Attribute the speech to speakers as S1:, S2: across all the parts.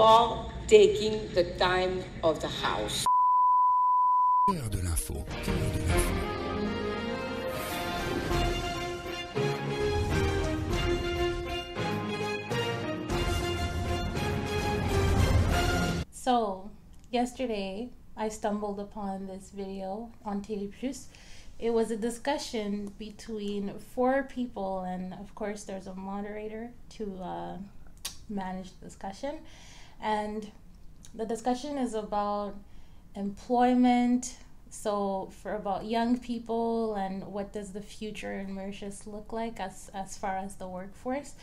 S1: all taking the time of the house.
S2: Cœur de l'info. Cœur de l'info.
S3: So, yesterday I stumbled upon this video on Télé Plus. It was a discussion between four people, and of course there's a moderator to manage the discussion. And the discussion is about employment, so for about young people and what does the future in Mauritius look like as far as the workforce.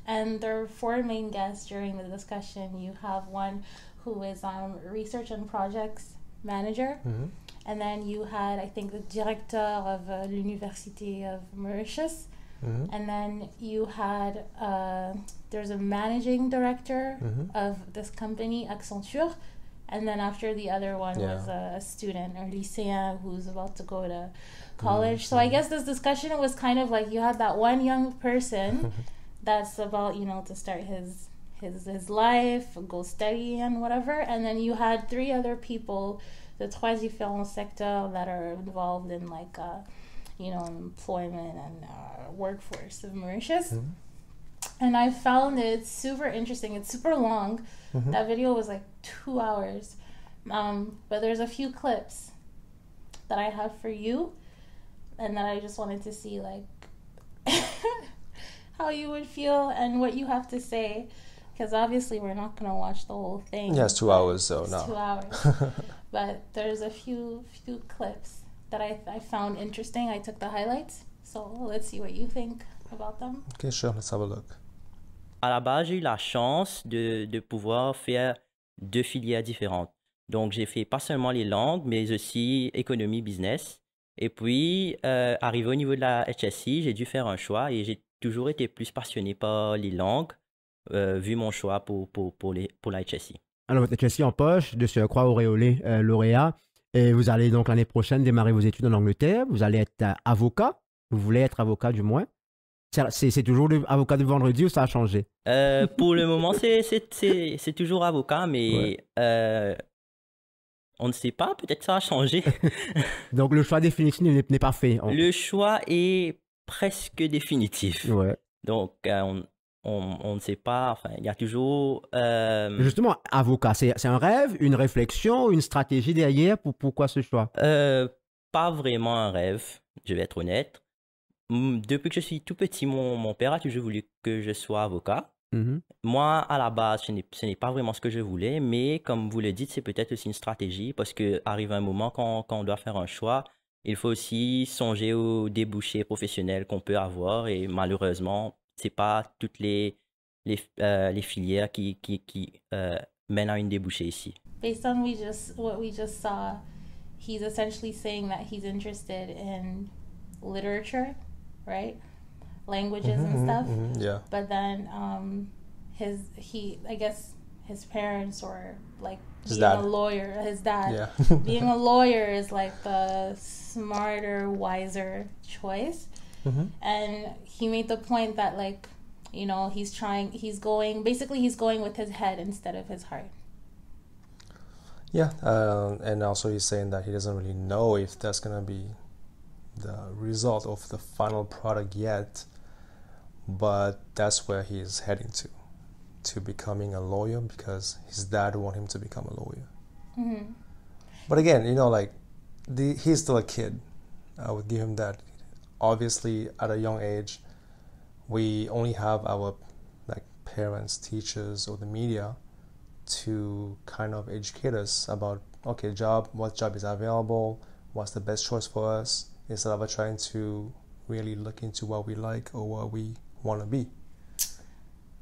S3: And there are four main guests during the discussion. You have one who is research and projects manager, and then you had, I think, the director of l'Université of Mauritius, and then you had there's a managing director of this company, Accenture, and then after the other one was a student or lycéen who's about to go to college. So I guess this discussion was kind of like you had that one young person that's about, you know, to start his life, go study and whatever, and then you had three other people, the trois différents secteurs that are involved in like you know, employment and workforce of Mauritius. And I found it super interesting. It's super long. That video was like 2 hours, but there's a few clips that I have for you, and that I just wanted to see like how you would feel and what you have to say. Because obviously we're not going to watch the whole thing.
S4: Yeah, it's 2 hours, so no.
S3: 2 hours. But there's a few clips that I found interesting. I took the highlights. So let's see what you think about them.
S4: Okay, sure, let's have a look.
S5: À la base, j'ai eu la chance de pouvoir faire deux filières différentes. Donc, j'ai fait pas seulement les langues, mais aussi économie, business. Et puis, arrivé au niveau de la HSI, j'ai dû faire un choix et j'ai toujours été plus passionné par les langues. Vu mon choix pour la HSI.
S6: Alors, votre HSI en poche, de surcroît auréolé lauréat, et vous allez donc l'année prochaine démarrer vos études en Angleterre, vous allez être avocat, vous voulez être avocat du moins. C'est toujours avocat de vendredi ou ça a changé?
S5: Pour le moment, c'est toujours avocat, mais on ne sait pas, peut-être ça a changé.
S6: Donc le choix définitif n'est pas fait.
S5: Le choix est presque définitif.
S6: Ouais.
S5: Donc on ne sait pas, enfin, il y a toujours...
S6: Justement, avocat, c'est un rêve, une réflexion, une stratégie derrière pourquoi ce choix?
S5: Pas vraiment un rêve, je vais être honnête. Depuis que je suis tout petit, mon père a toujours voulu que je sois avocat. Moi, à la base, ce n'est pas vraiment ce que je voulais, mais comme vous le dites, c'est peut-être aussi une stratégie parce qu'arrive un moment quand on doit faire un choix, il faut aussi songer aux débouchés professionnels qu'on peut avoir et malheureusement, c'est pas toutes les filières qui mènent à une débouchée ici.
S3: Based on what we just saw, he's essentially saying that he's interested in literature, right? Languages and stuff.
S4: Yeah.
S3: But then I guess his parents or like
S4: His
S3: being
S4: dad.
S3: a lawyer, his dad.
S4: Yeah.
S3: Being a lawyer is like the smarter, wiser choice. And he made the point that, like, you know, he's going with his head instead of his heart.
S4: Yeah, and also he's saying that he doesn't really know if that's going to be the result of the final product yet, but that's where he's heading to becoming a lawyer because his dad want him to become a lawyer. But again, you know, like, he's still a kid. I would give him that. Obviously, at a young age, we only have our like parents, teachers, or the media to kind of educate us about, okay, what job is available, what's the best choice for us, instead of trying to really look into what we like or what we want to be.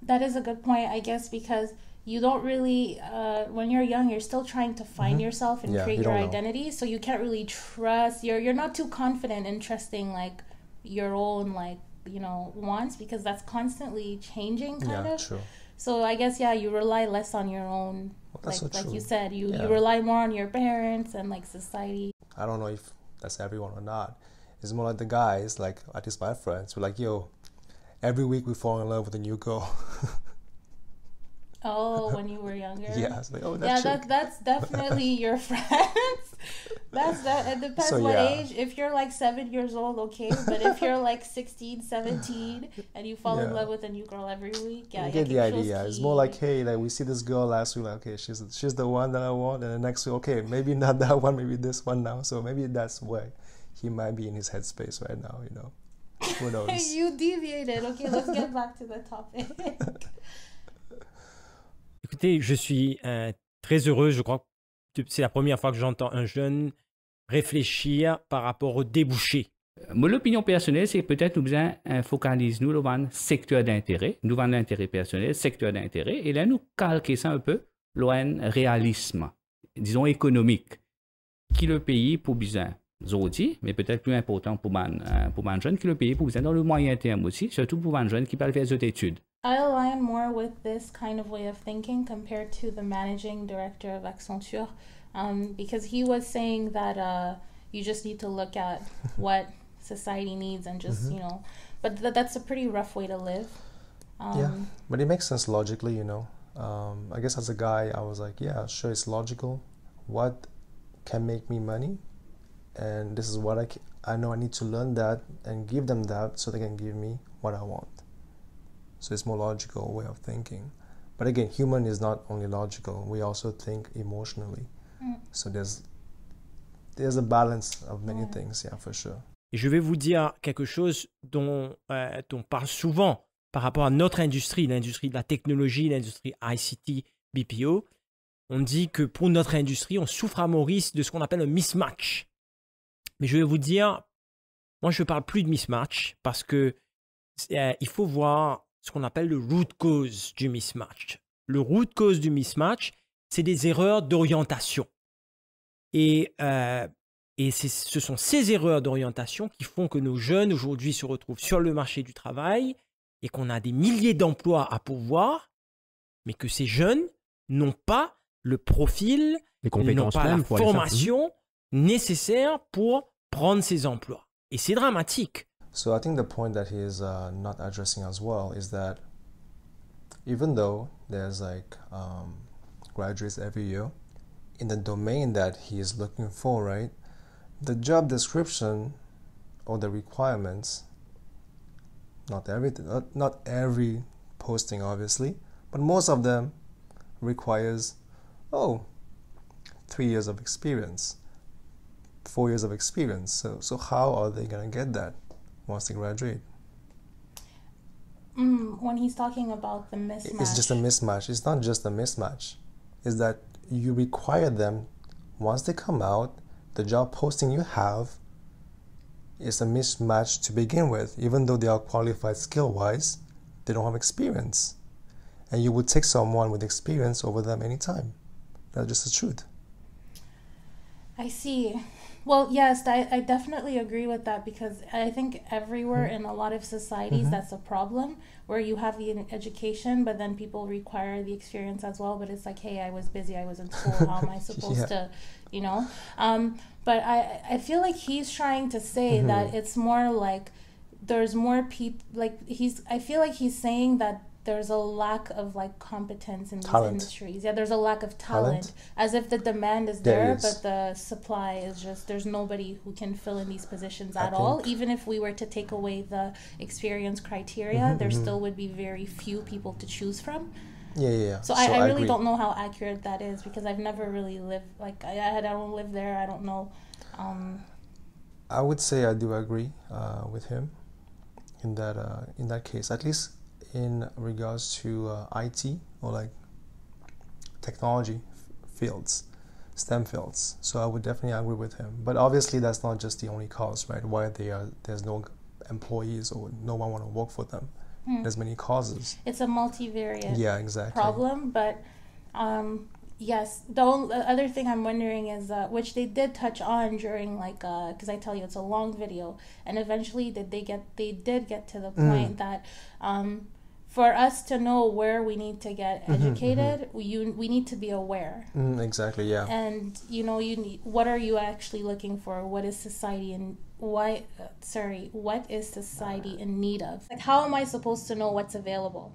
S3: That is a good point, I guess, because you don't really, when you're young, you're still trying to find yourself and create your identity. So you can't really trust, you're not too confident in trusting like your own, like, you know, wants, because that's constantly changing kind of.
S4: True.
S3: So I guess, you rely less on your own, like you said, you rely more on your parents and like society.
S4: I don't know if that's everyone or not. It's more like the guys, like at least my friends, were like, yo, every week we fall in love with a new girl.
S3: Oh, when you were younger.
S4: Yeah, I was like, oh,
S3: that's definitely your friends. It depends
S4: So,
S3: what
S4: yeah.
S3: age. If you're like 7 years old, okay. But if you're like 16, 17, and you fall in
S4: Yeah.
S3: love with a new girl every week, yeah,
S4: You get the idea. It's more
S3: key.
S4: like, hey, like we see this girl last week, like, okay, she's the one that I want, and the next week, okay, maybe not that one, maybe this one now. So maybe that's where he might be in his headspace right now, you know. Who knows?
S3: You deviated. Okay, let's get back to the topic.
S7: Écoutez, je suis très heureux. Je crois que c'est la première fois que j'entends un jeune réfléchir par rapport aux débouchés.
S8: Mon opinion personnelle, c'est peut-être nous besoin focaliser nous dans un secteur d'intérêt, nous dans l'intérêt personnel, secteur d'intérêt, et là nous calquer ça un peu loin réalisme, disons économique, qui le pays pour besoin aujourd'hui, mais peut-être plus important pour un jeune, qui le pays pour besoin dans le moyen terme aussi, surtout pour un jeune qui parle faire des études.
S3: I align more with this kind of way of thinking compared to the managing director of Accenture, because he was saying that you just need to look at what society needs and just, you know, but that's a pretty rough way to live.
S4: Yeah, but it makes sense logically, you know. I guess as a guy, I was like, yeah, sure, it's logical. What can make me money? And this is what I know I need to learn that and give them that so they can give me what I want. So it's more logical way of thinking. But again, human is not only logical, we also think emotionally. So there's a balance of many things, yeah, for sure.
S7: Et je vais vous dire quelque chose dont on parle souvent par rapport à notre industrie, l'industrie de la technologie, l'industrie ICT, BPO. On dit que pour notre industrie, on souffre à Maurice de ce qu'on appelle un mismatch. Mais je vais vous dire, moi je ne parle plus de mismatch parce que il faut voir ce qu'on appelle le root cause du mismatch. Le root cause du mismatch, c'est des erreurs d'orientation. Et ce sont ces erreurs d'orientation qui font que nos jeunes aujourd'hui se retrouvent sur le marché du travail et qu'on a des milliers d'emplois à pourvoir, mais que ces jeunes n'ont pas le profil, n'ont pas la formation nécessaire pour prendre ces emplois. Et c'est dramatique.
S4: So I think the point that he is not addressing as well is that even though there's like graduates every year in the domain that he is looking for, right? The job description or the requirements, not every posting obviously, but most of them requires 3 years of experience, 4 years of experience. So how are they going to get that once they graduate?
S3: When he's talking about the mismatch.
S4: It's just a mismatch. It's not just a mismatch. It's that you require them, once they come out, the job posting you have is a mismatch to begin with. Even though they are qualified skill-wise, they don't have experience. And you would take someone with experience over them anytime. That's just the truth.
S3: I see. Well, yes, I definitely agree with that because I think everywhere in a lot of societies that's a problem where you have the education but then people require the experience as well, but it's like, hey, I was busy, I was in school, how am I supposed to, you know? But I feel like he's trying to say that it's more like there's more people, like I feel like he's saying that there's a lack of like competence in these industries. Yeah, there's a lack of talent. As if the demand is there but the supply is just, there's nobody who can fill in these positions at all. Even if we were to take away the experience criteria, there still would be very few people to choose from.
S4: Yeah.
S3: So I really don't know how accurate that is because I've never really lived, like I don't live there, I don't know.
S4: I would say I do agree with him in that case, at least in regards to IT or like technology fields, STEM fields. So I would definitely agree with him. But obviously that's not just the only cause, right? Why there's no employees or no one want to work for them. There's many causes.
S3: It's a multivariate problem, but yes, the other thing I'm wondering is, which they did touch on during like, because I tell you it's a long video, and eventually they did get to the point that for us to know where we need to get educated, we need to be aware.
S4: Exactly, yeah.
S3: And what are you actually looking for? What is society what is society in need of? Like, how am I supposed to know what's available?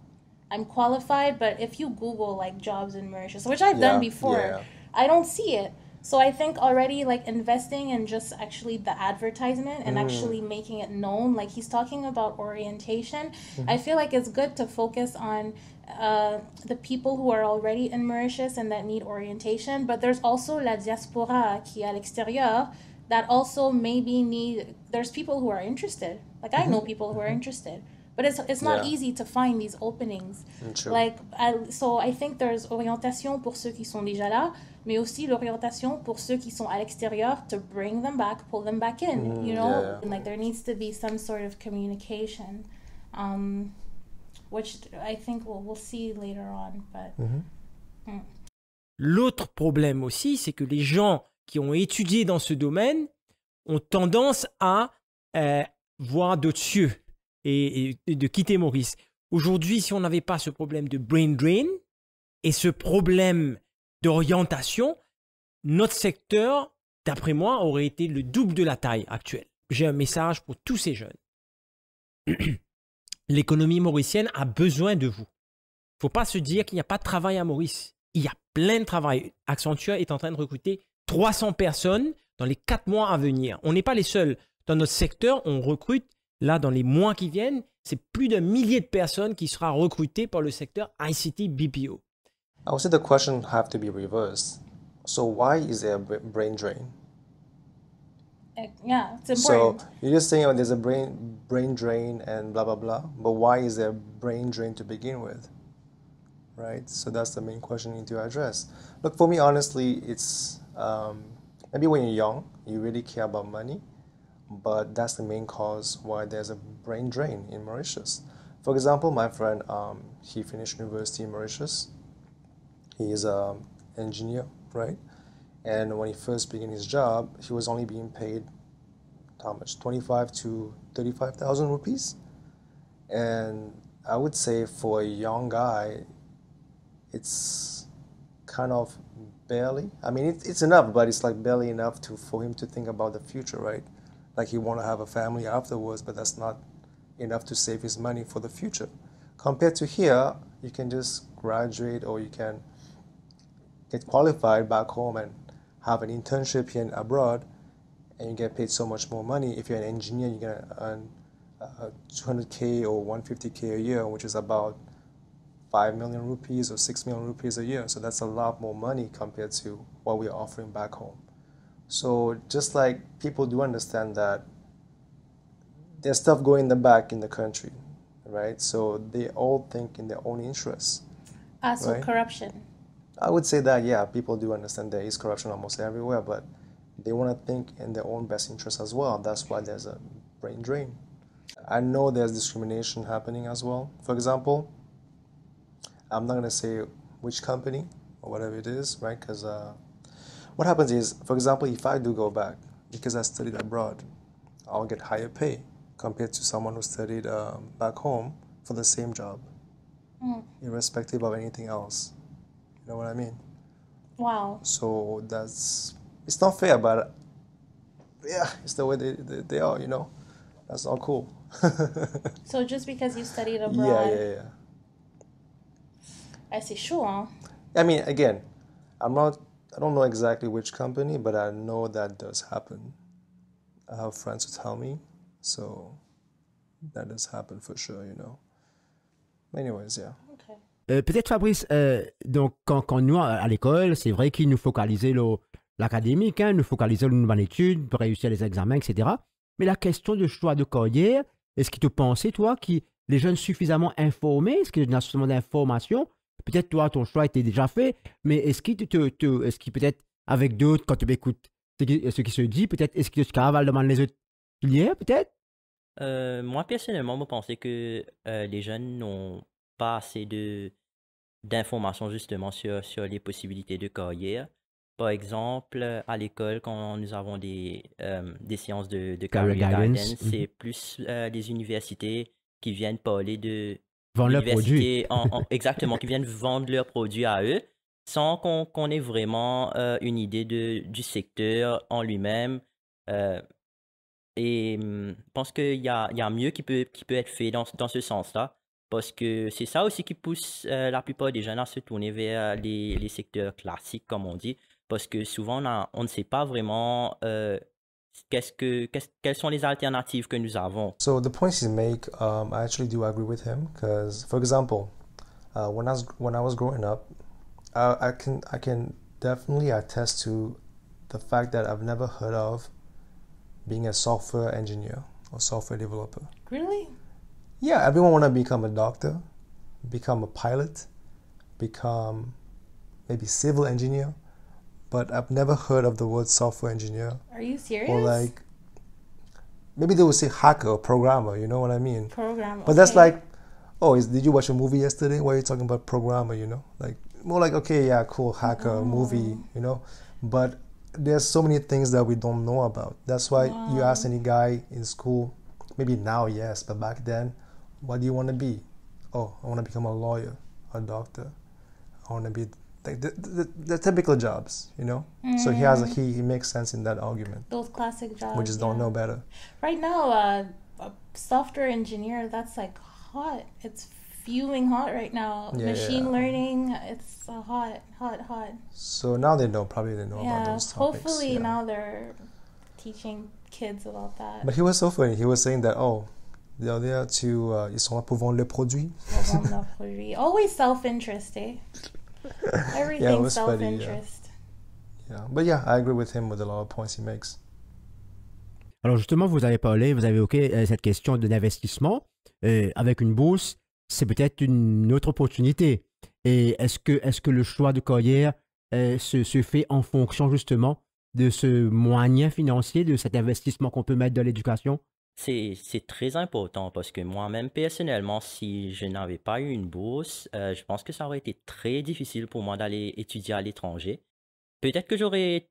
S3: I'm qualified, but if you Google like jobs in Mauritius, which I've done before, I don't see it. So I think already like investing in just actually the advertisement and actually making it known, like he's talking about orientation. I feel like it's good to focus on the people who are already in Mauritius and that need orientation, but there's also la diaspora qui est à l'extérieur that also maybe need, there's people who are interested. Like I know people who are interested. But it's not easy to find these openings.
S4: True.
S3: Like, so I think there's orientation pour ceux qui sont déjà là, mais aussi l'orientation pour ceux qui sont à l'extérieur to bring them back, pull them back in, you know? And like there needs to be some sort of communication, which I think we'll see later on. But
S7: L'autre problème aussi, c'est que les gens qui ont étudié dans ce domaine ont tendance à voir d'autres cieux. Et de quitter Maurice. Aujourd'hui, si on n'avait pas ce problème de brain drain et ce problème d'orientation, notre secteur, d'après moi, aurait été le double de la taille actuelle. J'ai un message pour tous ces jeunes. L'économie mauricienne a besoin de vous. Il ne faut pas se dire qu'il n'y a pas de travail à Maurice. Il y a plein de travail. Accenture est en train de recruter 300 personnes dans les 4 mois à venir. On n'est pas les seuls. Dans notre secteur, on recrute. Là, dans les mois qui viennent, c'est plus d'1 millier de personnes qui sera recrutées par le secteur ICT BPO.
S4: I would say the question have to be reversed. So why is there a brain drain?
S3: Yeah, it's important.
S4: So you're just saying, oh, there's a brain drain and blah, blah, blah. But why is there a brain drain to begin with? Right? So that's the main question you need to address. Look, for me, honestly, it's maybe when you're young, you really care about money. But that's the main cause why there's a brain drain in Mauritius. For example, my friend, he finished university in Mauritius. He is an engineer, right? And when he first began his job, he was only being paid how much? 25 to 35,000 rupees. And I would say for a young guy, it's kind of barely. I mean, it's enough, but it's like barely enough for him to think about the future, right? Like he want to have a family afterwards, but that's not enough to save his money for the future. Compared to here, you can just graduate or you can get qualified back home and have an internship here and abroad, and you get paid so much more money. If you're an engineer, you're going to earn 200K or 150K a year, which is about 5 million rupees or 6 million rupees a year. So that's a lot more money compared to what we're offering back home. So just like people do understand that there's stuff going in the back in the country, right? So they all think in their own interests.
S3: So
S4: right?
S3: Corruption.
S4: I would say that, yeah, people do understand there is corruption almost everywhere, but they want to think in their own best interest as well. That's why there's a brain drain. I know there's discrimination happening as well. For example, I'm not going to say which company or whatever it is, right? Because what happens is, for example, if I do go back, because I studied abroad, I'll get higher pay compared to someone who studied back home for the same job, irrespective of anything else. You know what I mean?
S3: Wow.
S4: So it's not fair, but yeah, it's the way they are, you know? That's all cool.
S3: So just because you studied abroad.
S4: Yeah.
S3: C'est chaud, hein?
S4: I mean, again, I don't know exactly which company, but I know that does happen. I have friends who tell me, so that does happen for sure, you know. Anyways, yeah.
S3: Okay.
S6: Peut-être Fabrice, donc quand nous à l'école, c'est vrai qu'il nous focalisait l'académique, nous focalisait une bonne étude pour réussir les examens, etc. Mais la question de choix de carrière, est-ce que tu pensais, toi, que les jeunes suffisamment informés, est-ce qu'il y a suffisamment d'informations? Peut-être toi, ton choix était déjà fait, mais est-ce que peut-être avec d'autres, quand tu écoutes ce qui se dit, peut-être est-ce que tu cavales devant les autres filières, peut-être?
S5: Moi, personnellement, je pensais que les jeunes n'ont pas assez d'informations justement sur les possibilités de carrière. Par exemple, à l'école, quand nous avons des séances de career guidance, c'est plus les universités qui viennent parler de
S6: vendre leurs produits.
S5: Exactement, qui viennent vendre leurs produits à eux, sans qu'on ait vraiment une idée du secteur en lui-même. Et je pense qu'il y a mieux qui peut être fait dans ce sens-là. Parce que c'est ça aussi qui pousse la plupart des jeunes à se tourner vers les secteurs classiques, comme on dit. Parce que souvent, on ne sait pas vraiment quelles sont les alternatives que nous avons.
S4: So the points he make, I actually do agree with him because, for example, when I was growing up, I can definitely attest to the fact that I've never heard of being a software engineer or software developer.
S3: Really?
S4: Yeah, everyone want to become a doctor, become a pilot, become maybe civil engineer, but I've never heard of the word software engineer.
S3: Are you serious?
S4: Or like, maybe they would say hacker or programmer, you know what I mean?
S3: Programmer.
S4: But that's like, oh, did you watch a movie yesterday? Why are you talking about programmer, you know? Like, more like, okay, yeah, cool, hacker, movie, you know? But there's so many things that we don't know about. That's why you ask any guy in school, maybe now, yes, but back then, what do you want to be? Oh, I want to become a lawyer, a doctor. I want to be like the typical jobs, you know? So he makes sense in that argument.
S3: Those classic jobs.
S4: We just don't know better.
S3: Right now, a software engineer, that's like hot. It's fuming hot right now. Machine learning, it's hot.
S4: So now they know about those topics.
S3: Hopefully now they're teaching kids about that.
S4: But he was so funny. He was saying that, oh, they're there to, ils sont là pour vendre le produit.
S3: Always self-interest, eh? Everything self-interest.
S4: Yeah, but yeah, I agree with him with a lot of points he makes.
S6: Alors justement, vous avez évoqué cette question de l'investissement. Avec une bourse, c'est peut-être une autre opportunité. Et est-ce que le choix de carrière se fait en fonction justement de ce moyen financier, de cet investissement qu'on peut mettre dans l'éducation?
S5: C'est très important parce que moi-même, personnellement, si je n'avais pas eu une bourse, je pense que ça aurait été très difficile pour moi d'aller étudier à l'étranger. Peut-être que j'aurais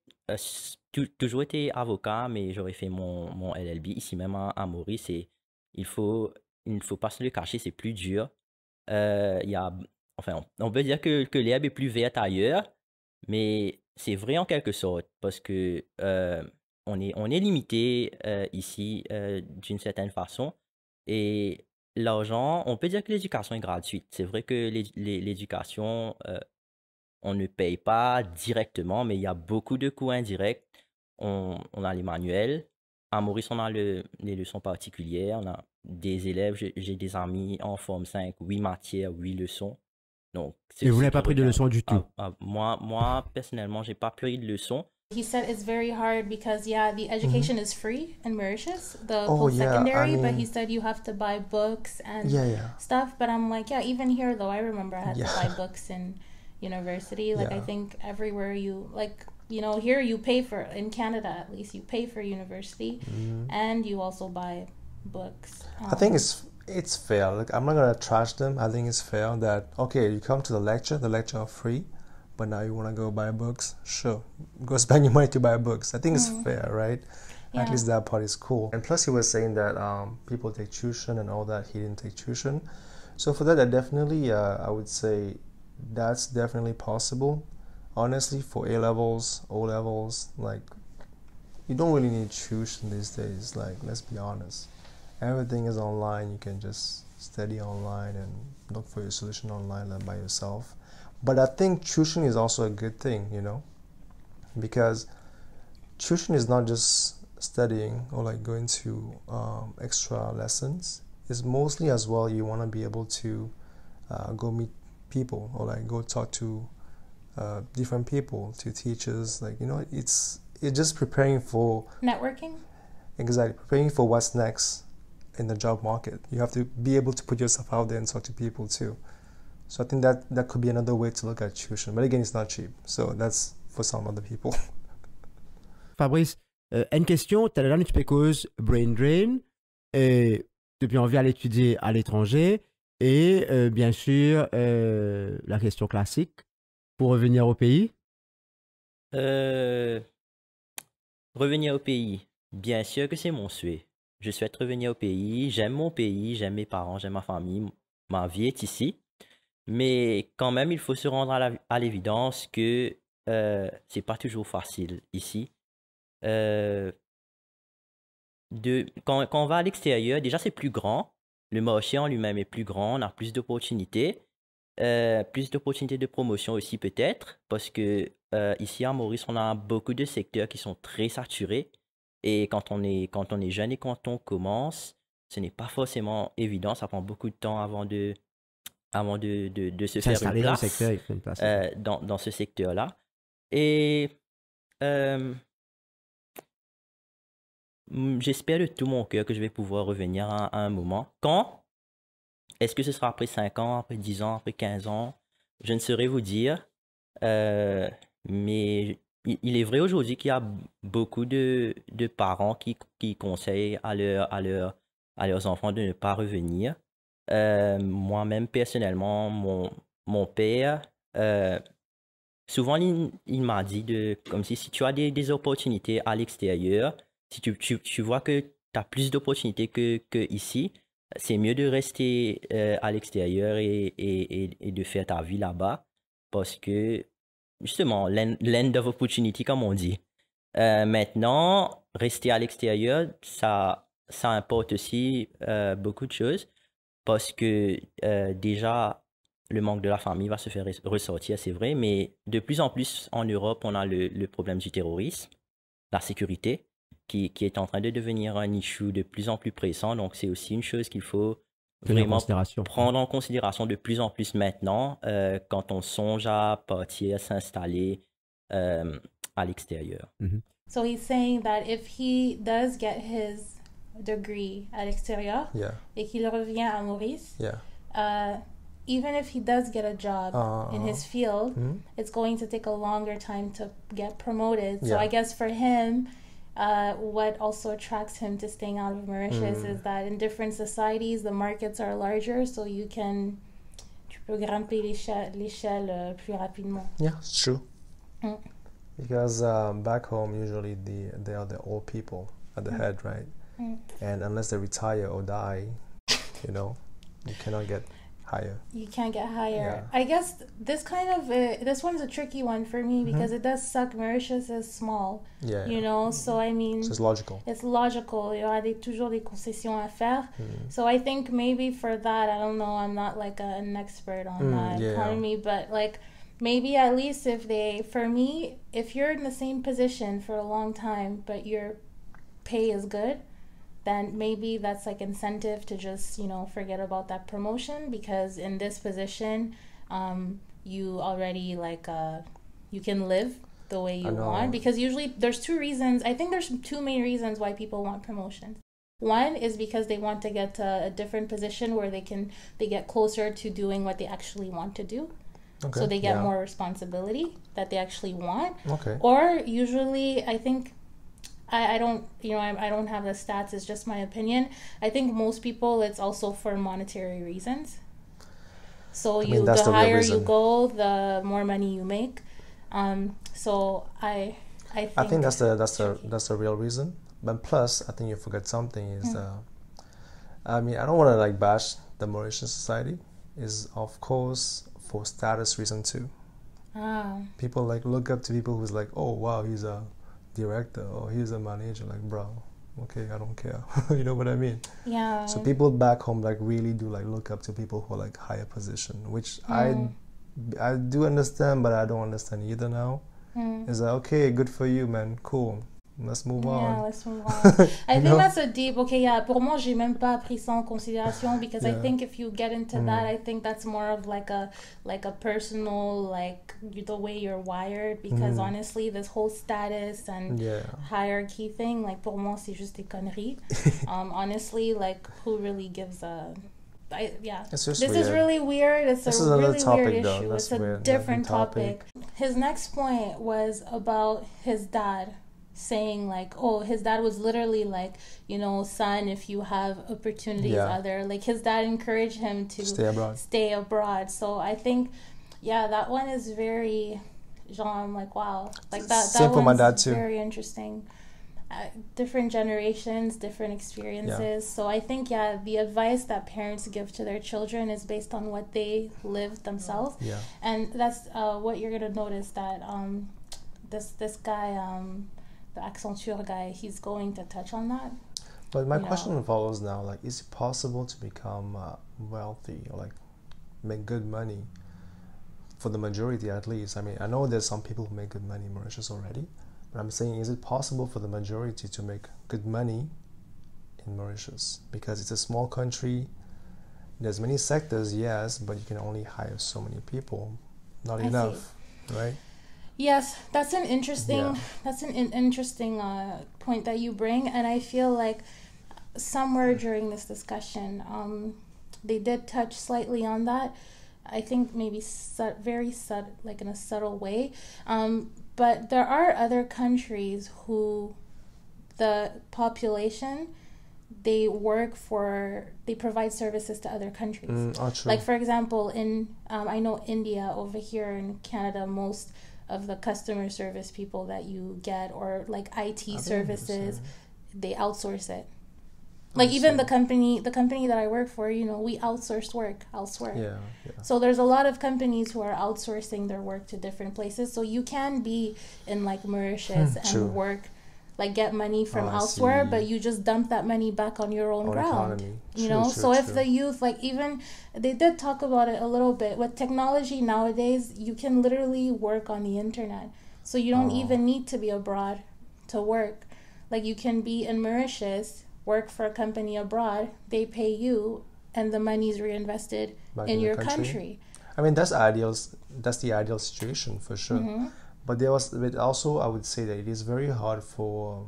S5: toujours été avocat, mais j'aurais fait mon LLB ici même à Maurice. Et il ne faut pas se le cacher, c'est plus dur. On peut dire que l'herbe est plus verte ailleurs, mais c'est vrai en quelque sorte parce que on est limité ici d'une certaine façon. Et l'argent, on peut dire que l'éducation est gratuite. C'est vrai que l'éducation, on ne paye pas directement, mais il y a beaucoup de coûts indirects. On a les manuels. À Maurice, on a les leçons particulières. On a des élèves, j'ai des amis en forme 5, 8 matières, 8 leçons. Donc,
S6: et vous n'avez pas pris de leçons du tout?
S5: Moi, personnellement, je n'ai pas pris de leçons.
S3: He said it's very hard because the education is free in Mauritius, the post-secondary, but he said you have to buy books and stuff. But I'm like, even here though, I remember I had to buy books in university. Like I think everywhere here you pay for, in Canada at least, you pay for university and you also buy books.
S4: I think it's fair. Like, I'm not gonna trash them. I think it's fair that, okay, you come to the lecture are free, but now you want to go buy books, sure, go spend your money to buy books. I think it's fair, right? At least that part is cool. And plus he was saying that people take tuition and all that. He didn't take tuition. So for that, I definitely, I would say that's definitely possible. Honestly, for A-levels, O-levels, like, you don't really need tuition these days. Like, let's be honest. Everything is online. You can just study online and look for your solution online and by yourself. But I think tuition is also a good thing, because tuition is not just studying or like going to extra lessons. It's mostly as well you want to be able to go meet people or like go talk to different people, to teachers. Like, it's just preparing for
S3: networking.
S4: Exactly, preparing for what's next in the job market. You have to be able to put yourself out there and talk to people too. So I think that could be another way to look at tuition. But again, it's not cheap. So that's for some other people.
S6: Fabrice, une question. Tu as déjà une cause brain drain. Depuis envie d'aller étudier à l'étranger. Et bien sûr, la question classique. Pour revenir au pays?
S5: Revenir au pays. Bien sûr que c'est mon souhait. Je souhaite revenir au pays. J'aime mon pays. J'aime mes parents. J'aime ma famille. Ma vie est ici. Mais quand même, il faut se rendre à l'évidence que c'est pas toujours facile ici. Quand on va à l'extérieur, déjà c'est plus grand. le marché en lui-même est plus grand, on a plus d'opportunités de promotion aussi peut-être, parce que ici à Maurice, on a beaucoup de secteurs qui sont très saturés. Et quand on est jeune et quand on commence, ce n'est pas forcément évident. Ça prend beaucoup de temps avant de se faire une place,
S6: dans le secteur, il faut une place
S5: dans ce secteur-là. Et j'espère de tout mon cœur que je vais pouvoir revenir à un moment. Quand? Est-ce que ce sera après 5 ans, après 10 ans, après 15 ans? Je ne saurais vous dire. Mais il est vrai aujourd'hui qu'il y a beaucoup de parents qui conseillent à leurs enfants de ne pas revenir. Moi-même, personnellement, mon père, souvent, il m'a dit comme si tu as des opportunités à l'extérieur, si tu vois que tu as plus d'opportunités que ici, c'est mieux de rester à l'extérieur et de faire ta vie là-bas parce que, justement, land of opportunity, comme on dit. Maintenant, rester à l'extérieur, ça importe aussi beaucoup de choses parce que déjà, le manque de la famille va se faire ressortir, c'est vrai, mais de plus en plus en Europe, on a le problème du terrorisme, la sécurité, qui est en train de devenir un issue de plus en plus pressant. Donc, c'est aussi une chose qu'il faut vraiment prendre en considération de plus en plus maintenant quand on songe à partir, s'installer à l'extérieur.
S3: So he's saying that if he does get his degree à l'extérieur et qu'il revient à Maurice, even if he does get a job in his field, it's going to take a longer time to get promoted. So I guess for him, what also attracts him to staying out of Mauritius is that in different societies, the markets are larger, so tu peux grimper l'échelle plus rapidement.
S4: Yeah, it's true. Because back home, usually they are the old people at the head, right? And unless they retire or die, you cannot get higher.
S3: You can't get higher. I guess this one's a tricky one for me because it does suck. Mauritius is small, so I mean,
S4: so it's logical.
S3: It's logical. Il y aura toujours des concessions à faire. So I think maybe for that, I don't know, I'm not like an expert on that economy, but like maybe at least if you're in the same position for a long time, but your pay is good, then maybe that's like incentive to just, forget about that promotion, because in this position, you already you can live the way you want. Because usually there's two main reasons why people want promotions. One is because they want to get to a different position where they get closer to doing what they actually want to do. Okay, so they get more responsibility that they actually want.
S4: Okay.
S3: Or usually, I think, I don't have the stats, it's just my opinion. I think most people, it's also for monetary reasons. So the higher you go, the more money you make. So I think
S4: that's the real reason. But plus, I think you forget something is, I don't want to bash the Mauritian society. Is of course for status reason too. People look up to people who's like, oh wow, he's a director or he's a manager. Like, bro, okay, I don't care. You know what I mean?
S3: Yeah.
S4: So people back home really do look up to people who are higher position, which I do understand, but I don't understand either now. It's like, okay, good for you, man, cool. Let's move on.
S3: Yeah, let's move on. I think that's a deep. Okay, yeah. Pour moi, j'ai même pas pris ça en considération because I think if you get into that, I think that's more of like a personal, the way you're wired. Because honestly, this whole status and hierarchy thing, pour moi, c'est juste des conneries. Honestly, who really gives a? This is really weird. It's a really weird issue. It's a different topic. His next point was about his dad. Saying his dad was literally son, if you have opportunities his dad encouraged him to stay abroad. So I think that one is very I'm like, wow, that
S4: for my dad too.
S3: Very interesting. Different generations, different experiences. So I think the advice that parents give to their children is based on what they lived themselves. And that's what you're gonna notice that this guy, the Accenture guy, he's going to touch on that.
S4: But my question follows now, like, is it possible to become wealthy or like make good money for the majority at least? I mean, I know there's some people who make good money in Mauritius already, but I'm saying, is it possible for the majority to make good money in Mauritius? Because it's a small country, there's many sectors, yes, but you can only hire so many people, not enough, right?
S3: Yes, that's an interesting point that you bring, and I feel like somewhere during this discussion, they did touch slightly on that. I think maybe like in a subtle way, but there are other countries who the population, they provide services to other countries. Like for example, in I know India, over here in Canada, most of the customer service people that you get, or like IT services, they outsource it. Like even the company that I work for, we outsource work elsewhere. Yeah. So there's a lot of companies who are outsourcing their work to different places. So you can be in like Mauritius and work, like get money from elsewhere, but you just dump that money back on your own ground. If the youth, like even they did talk about it a little bit with technology nowadays, you can literally work on the internet. So you don't even need to be abroad to work. Like you can be in Mauritius, work for a company abroad, they pay you, and the money is reinvested in your country.
S4: I mean, that's ideal. That's the ideal situation for sure. But also I would say that it is very hard for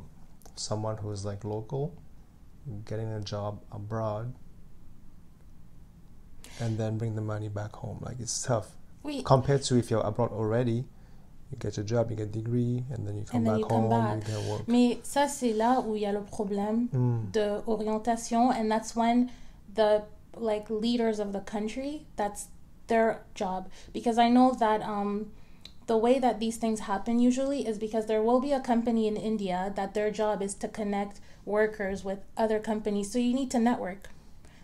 S4: someone who is like local, getting a job abroad, and then bring the money back home. Like it's tough compared to if you're abroad already. You get your job, you get a degree, and then you come back home, you can work.
S3: Mais ça, c'est là où il y a le problème d'orientation, and that's when the like leaders of the country, that's their job. Because I know that the way that these things happen usually is because there will be a company in India that their job is to connect workers with other companies. So you need to network.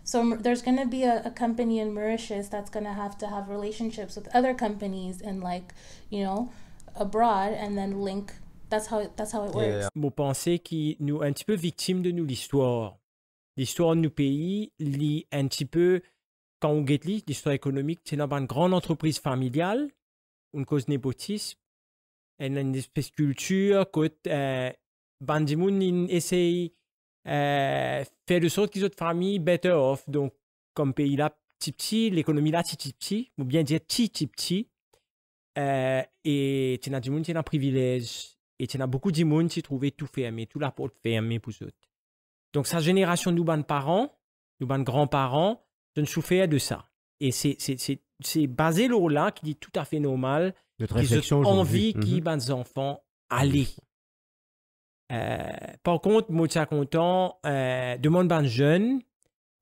S3: So there's going to be a company in Mauritius that's going to have relationships with other companies and like, abroad, and then link. That's how it works.
S7: Vous pensez qui nous un petit peu victime de nous l'histoire de nos pays, un petit peu quand on get l'histoire économique, c'est dans une grande entreprise familiale, une cause népotisme, une espèce de culture que bandimoun essaye faire de sorte qu'ils ont de famille better off. Donc comme pays là petit, l'économie là petit, ou bien dire petit. Et tu as du monde qui a un privilège, et tu as beaucoup de monde qui trouvent tout fermé, tout la porte fermée pour eux. Donc sa génération de nos parents, nos grands-parents, ont souffert de ça. Et c'est basé là qui dit tout à fait normal qu'ils ont envie qu'ils les enfants aller. Par contre, moi je suis content, demande aux jeunes,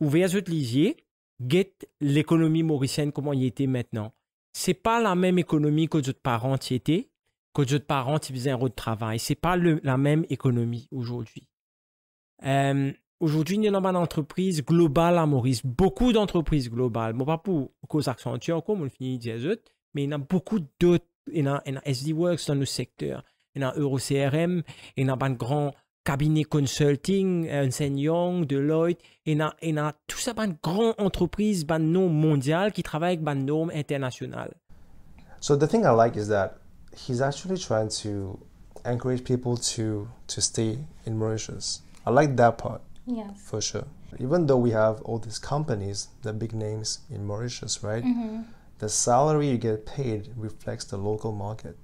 S7: ouverts aux lisiers, get l'économie mauricienne comment il était maintenant. C'est pas la même économie que d'autres parents qui étaient, que d'autres parents qui faisaient un rôle de travail. C'est pas la même économie aujourd'hui. Aujourd'hui, il y a une entreprise globale à Maurice, beaucoup d'entreprises globales. Bon, pas pour cause Accenture, comme on finit de dire, mais il y en a beaucoup d'autres. Il y a SD Works dans nos secteurs, il y a EuroCRM, il y a un grand cabinet consulting, Ernst & Young, Deloitte, il y a tout ça, une grande entreprise, une norme mondiale qui travaille avec une norme internationale.
S4: So the thing I like is that he's actually trying to encourage people to stay in Mauritius. I like that part.
S3: Yes.
S4: For sure. Even though we have all these companies, the big names in Mauritius, right? The salary you get paid reflects the local market.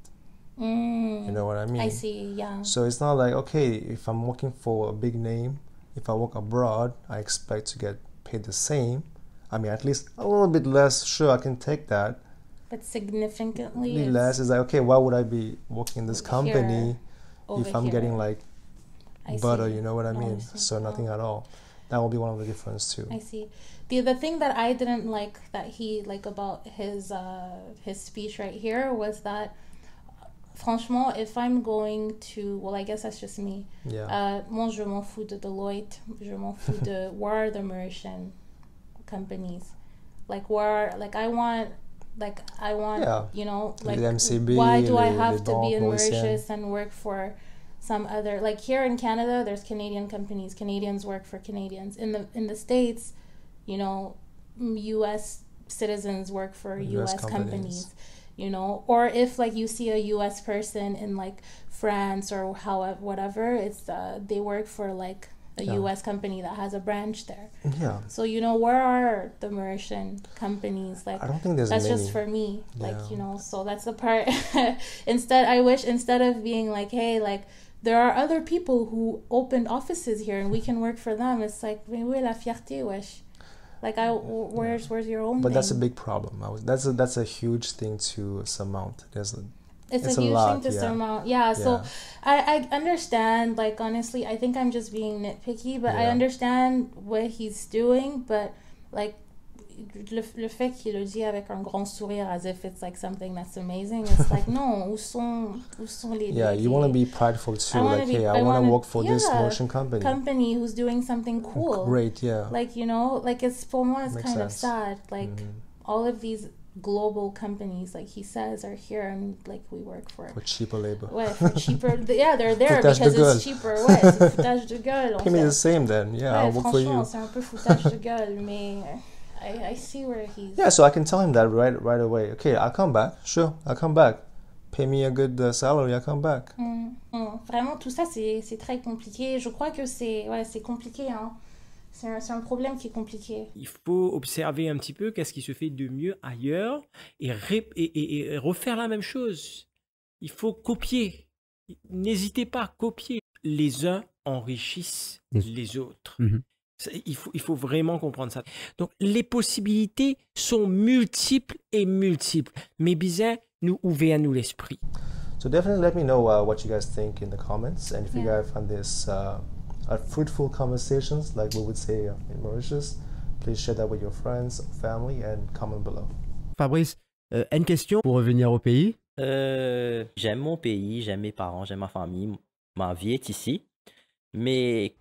S4: You know what I mean?
S3: I see, yeah.
S4: So it's not like, okay, if I'm working for a big name, if I work abroad, I expect to get paid the same. I mean, at least a little bit less, sure, I can take that.
S3: But significantly
S4: less is like, okay, why would I be working in this company if I'm getting like butter, you know what I mean? So nothing at all. That will be one of the difference too.
S3: I see. The thing that I didn't like that he about his speech right here was that franchement, if I'm going to, well, I guess that's just me.
S4: Yeah.
S3: Moi, je m'en fous de Deloitte. Je m'en fous de where are the Mauritian companies? Like where, like I want, you know, like
S4: the MCB,
S3: why do I have to be in Mauritius and work for some other, like here in Canada, there's Canadian companies. Canadians work for Canadians. In the States, you know, U.S. citizens work for U.S. companies. You know, or if like you see a U.S. person in like France or however, whatever, it's they work for like a U.S. company that has a branch there.
S4: Yeah.
S3: So, you know, where are the Mauritian companies? Like,
S4: I don't think there's
S3: that's
S4: many.
S3: just for me. Like,
S4: Yeah.
S3: you know, so that's the part. I wish instead of being like, hey, like, there are other people who opened offices here and we can work for them. It's like, mais où est la fierté, wesh? Like, where's your own
S4: But
S3: thing?
S4: that's a big problem. That's a huge thing to surmount.
S3: It's a huge thing to surmount. Yeah, so I understand, like, honestly, I think I'm just being nitpicky, but I understand what he's doing, but, like, le fait qu'il le dit avec un grand sourire as if it's, like, something that's amazing, it's like, non, où sont les...
S4: Yeah, you want to be prideful too, like, hey, I want to work for this Mauritian company
S3: who's doing something cool.
S4: Great, yeah.
S3: Like, you know, like, it's, for moi, it's
S4: Makes
S3: kind of
S4: sense.
S3: sad, like, all of these global companies, like he says, are here and like we work for
S4: cheaper labor.
S3: Ouais, for cheaper. Yeah, they're there
S4: Foutage
S3: because
S4: de gueule.
S3: it's cheaper. Ouais, c'est foutage de gueule.
S4: Pay me the same then. Yeah,
S3: ouais,
S4: I'll work for you.
S3: Franchement, c'est un peu foutage de gueule, mais I see where he's.
S4: Yeah, so I can tell him that right away. Okay, I'll come back. Sure, I'll come back. Pay me a good salary, I'll come back.
S3: Vraiment, tout ça, c'est très compliqué. Je crois que c'est compliqué, hein. C'est un problème qui est compliqué.
S7: Il faut observer un petit peu qu'est-ce qui se fait de mieux ailleurs et refaire la même chose. Il faut copier. N'hésitez pas à copier. Les uns enrichissent les autres. Il faut vraiment comprendre ça. Donc, les possibilités sont multiples et multiples. Mais bien, nous ouvrons l'esprit.
S4: So definitely let me know what you guys think in the comments. And if you guys find this... fruitful conversations, like we would say in Mauritius, please share that with your friends, family, and comment below.
S6: Fabrice, une question pour revenir au pays.
S5: J'aime mon pays, j'aime mes parents, j'aime ma famille, ma vie est ici. Mais